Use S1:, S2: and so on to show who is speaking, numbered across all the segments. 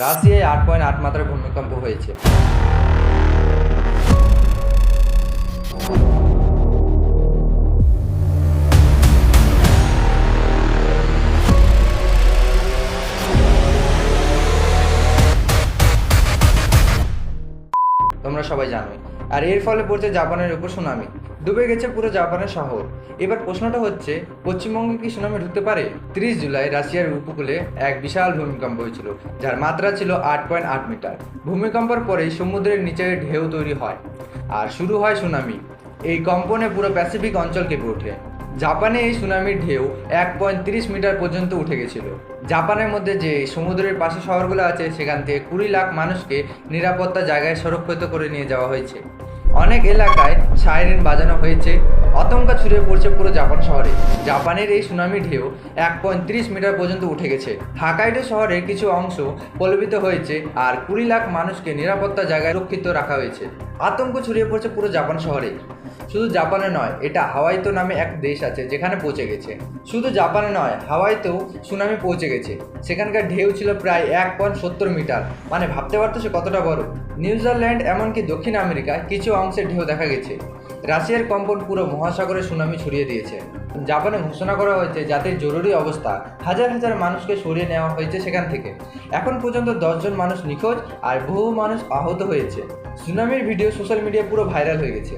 S1: রাশিয়ায় 8.8 মাত্রার ভূমিকম্প হয়েছে। তোমরা সবাই জানোই। আর এর ফলে পড়ছে জাপানের উপর সুনামি, ডুবে গেছে পুরো জাপানের শহর। এবার প্রশ্নটা হচ্ছে, পশ্চিমবঙ্গে কি সুনামি ঢুকতে পারে? 30 জুলাই রাশিয়ার উপকূলে এক বিশাল ভূমিকম্প হয়েছিল, যার মাত্রা ছিল 8.8 মিটার। ভূমিকম্পের পরেই সমুদ্রের নিচে ঢেউ তৈরি হয় আর শুরু হয় সুনামি। এই কম্পনে পুরো প্যাসিফিক অঞ্চল কেঁপে ওঠে। জাপানে এই সুনামির ঢেউ 1.30 মিটার পর্যন্ত উঠে গেছিল। জাপানের মধ্যে যে সমুদ্রের পাশে শহরগুলো আছে, সেখান থেকে 20 লাখ মানুষকে নিরাপত্তা জায়গায় সুরক্ষিত করে নিয়ে যাওয়া হয়েছে। অনেক এলাকায় সাইরেন বাজানো হয়েছে। আতঙ্ক ছড়িয়ে পড়ছে পুরো জাপান শহরে। জাপানের এই সুনামি ঢেউ 1.30 মিটার পর্যন্ত উঠে গেছে। হাকাইডো শহরের কিছু অংশ প্লাবিত হয়েছে আর 20 লাখ মানুষকে নিরাপত্তা জায়গায় সুরক্ষিত রাখা হয়েছে। আতঙ্ক ছড়িয়ে পড়ছে পুরো জাপান শহরে। শুধু জাপানে নয়, এটা হাওয়াইতো নামে এক দেশ আছে যেখানে পৌঁছে গেছে। শুধু জাপানে নয়, হাওয়াইতেও সুনামি পৌঁছে গেছে। সেখানকার ঢেউ ছিল প্রায় 1.70 মিটার, মানে ভাবতে পারতো সে কতটা বড়। নিউজিল্যান্ড এমনকি দক্ষিণ আমেরিকায় কিছু অংশে ঢেউ দেখা গেছে। রাশিয়ার কম্পন পুরো মহাসাগরে সুনামি ছড়িয়ে দিয়েছে। জাপানে ঘোষণা করা হয়েছে যাতে জরুরি অবস্থা, হাজার হাজার মানুষকে সরিয়ে নেওয়া হয়েছে সেখান থেকে। এখন পর্যন্ত 10 জন মানুষ নিখোঁজ আর বহু মানুষ আহত হয়েছে। সুনামির ভিডিও সোশ্যাল মিডিয়ায় পুরো ভাইরাল হয়ে গেছে।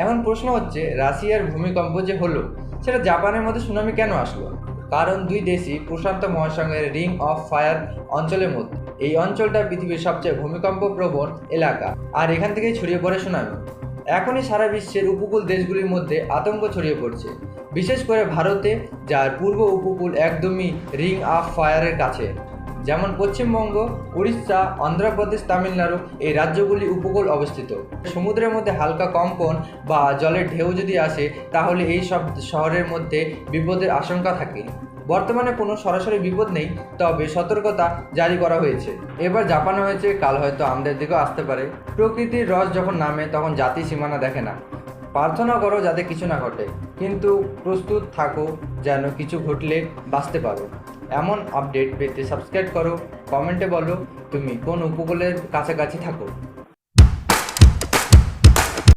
S1: এখন প্রশ্ন হচ্ছে, রাশিয়ার ভূমিকম্প যে হলো, সেটা জাপানের মধ্যে সুনামি কেন আসলো? কারণ দুই দেশই প্রশান্ত মহাসাগরের রিং অফ ফায়ার অঞ্চলের মধ্যে। এই অঞ্চলটা পৃথিবীর সবচেয়ে ভূমিকম্প প্রবণ এলাকা, আর এখান থেকেই ছড়িয়ে পড়ে সুনামি। এখনই সারা বিশ্বের উপকূল দেশগুলির মধ্যে আতঙ্ক ছড়িয়ে পড়ছে, বিশেষ করে ভারতে, যার পূর্ব উপকূল একদমই রিং অফ ফায়ারের কাছে। যেমন পশ্চিমবঙ্গ, উড়িষ্যা, অন্ধ্রপ্রদেশ, তামিলনাড়ু, এই রাজ্যগুলি উপকূল অবস্থিত। সমুদ্রের মধ্যে হালকা কম্পন বা জলের ঢেউ যদি আসে, তাহলে এই সব শহরের মধ্যে বিপদের আশঙ্কা থাকে। বর্তমানে কোনো সরাসরি বিপদ নেই, তবে সতর্কতা জারি করা হয়েছে। এবার জাপানে হয়েছে, কাল হয়তো আমাদের দিকেও আসতে পারে। প্রকৃতির রস যখন নামে, তখন জাতি সীমানা দেখে না। প্রার্থনা করো যাতে কিছু না ঘটে, কিন্তু প্রস্তুত থাকো যেন কিছু ঘটলে বাঁচতে পারো। এমন আপডেট পেতে সাবস্ক্রাইব করো। কমেন্টে বলো তুমি কোন উপকূলের কাছাকাছি থাকো।